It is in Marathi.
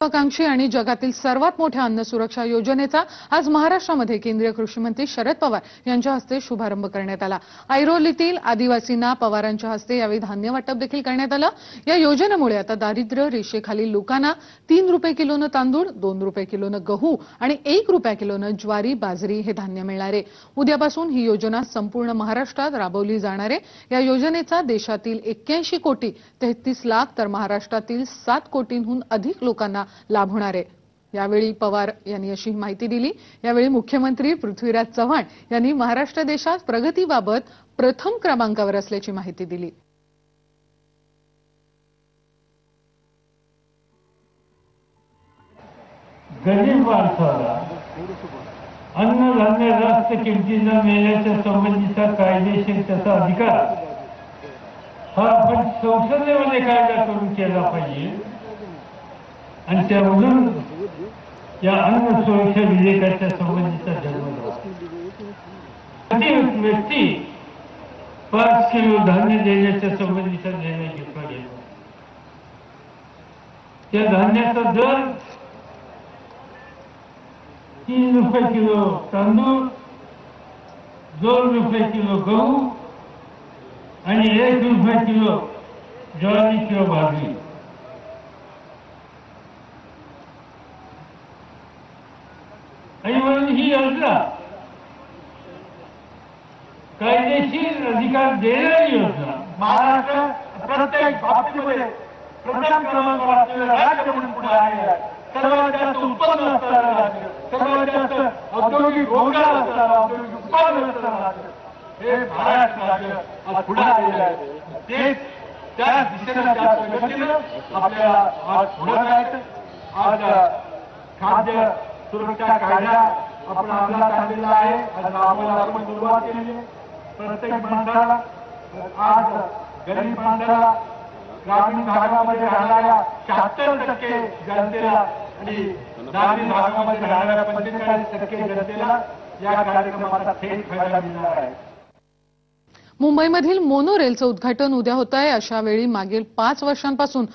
महत्वाकांक्षी आणि जगातील सर्वात मोठ्या अन्न सुरक्षा योजनेचा आज महाराष्ट्रामध्ये केंद्रीय कृषी मंत्री शरद पवार यांच्या हस्ते शुभारंभ करण्यात आला। ऐरोलीतील आदिवासींना पवारांच्या हस्ते यावेळी धान्य वाटप देखील करण्यात आलं। या योजनेमुळे आता दारिद्र्य रेषेखालील लोकांना 3 रुपये किलोनं तांदूळ, 2 रुपये किलोनं गहू आणि 1 रुपया किलोनं ज्वारी, बाजरी हे धान्य मिळणार आहे। उद्यापासून ही योजना संपूर्ण महाराष्ट्रात राबवली जाणार आहे। या योजनेचा देशातील 81 कोटी 33 लाख तर महाराष्ट्रातील 7 कोटींहून अधिक लोकांना लाभ होणार आहे। यावेळी पवार यांनी अशी माहिती दिली। यावेळी मुख्यमंत्री पृथ्वीराज चव्हाण यांनी महाराष्ट्र देशात प्रगतीबाबत प्रथम क्रमांकावर असल्याची माहिती दिली। गरीब माणसाला अन्नधान्य रास्त किमतीनं मिळण्याच्या संबंधीचा कायदेशीर त्याचा अधिकार हा आपण संसदेमध्ये कायदा करून केला पाहिजे आणि त्यामधून या अन्न सुरक्षा विधेयकाच्या संबंधीचा जन्म झाला। प्रत्येक व्यक्ती 5 किलो धान्य देण्याच्या संबंधीचा निर्णय घेतला गेला। त्या धान्याचा दर 3 रुपये किलो तांदूळ, 2 रुपये किलो गहू आणि 1 रुपये किलो ज्वारी किंवा बाजरी। आणि म्हणून ही योजना कायदेशीर अधिकार देणारी योजना महाराष्ट्र प्रत्येक बाबतीमध्ये प्रथम क्रमांकावर असलेलं राज्य म्हणून पुढे आलेलं आहे। सर्वात जास्त उत्पन्न असणारं राज्य, सर्वात जास्त औद्योगिक रोजगार असणारं, औद्योगिक उत्पादन असणारं राज्य हे महाराष्ट्र राज्य आज पुढे आलेलं आहे। ते त्या दिशेनं त्या प्रगतीनं आपल्याला आज पुढे जायचं। आज खाद्य सुरक्षा कायदा आपण अंमलात आणलेला आहे, आज राबवायला आपण सुरुवात केली आहे। प्रत्येक माणसाला आज गरीब माणसाला, ग्रामीण भागामध्ये राहणाऱ्या 76% जनतेला आणि ग्रामीण भागामध्ये राहणाऱ्या 45% जनतेला या कार्यक्रमाचा थेट फायदा मिळणार आहे। मुंबईमधील मोनो रेलचं उद्घाटन उद्या होत आहे। अशा वेळी मागील 5 वर्षांपासून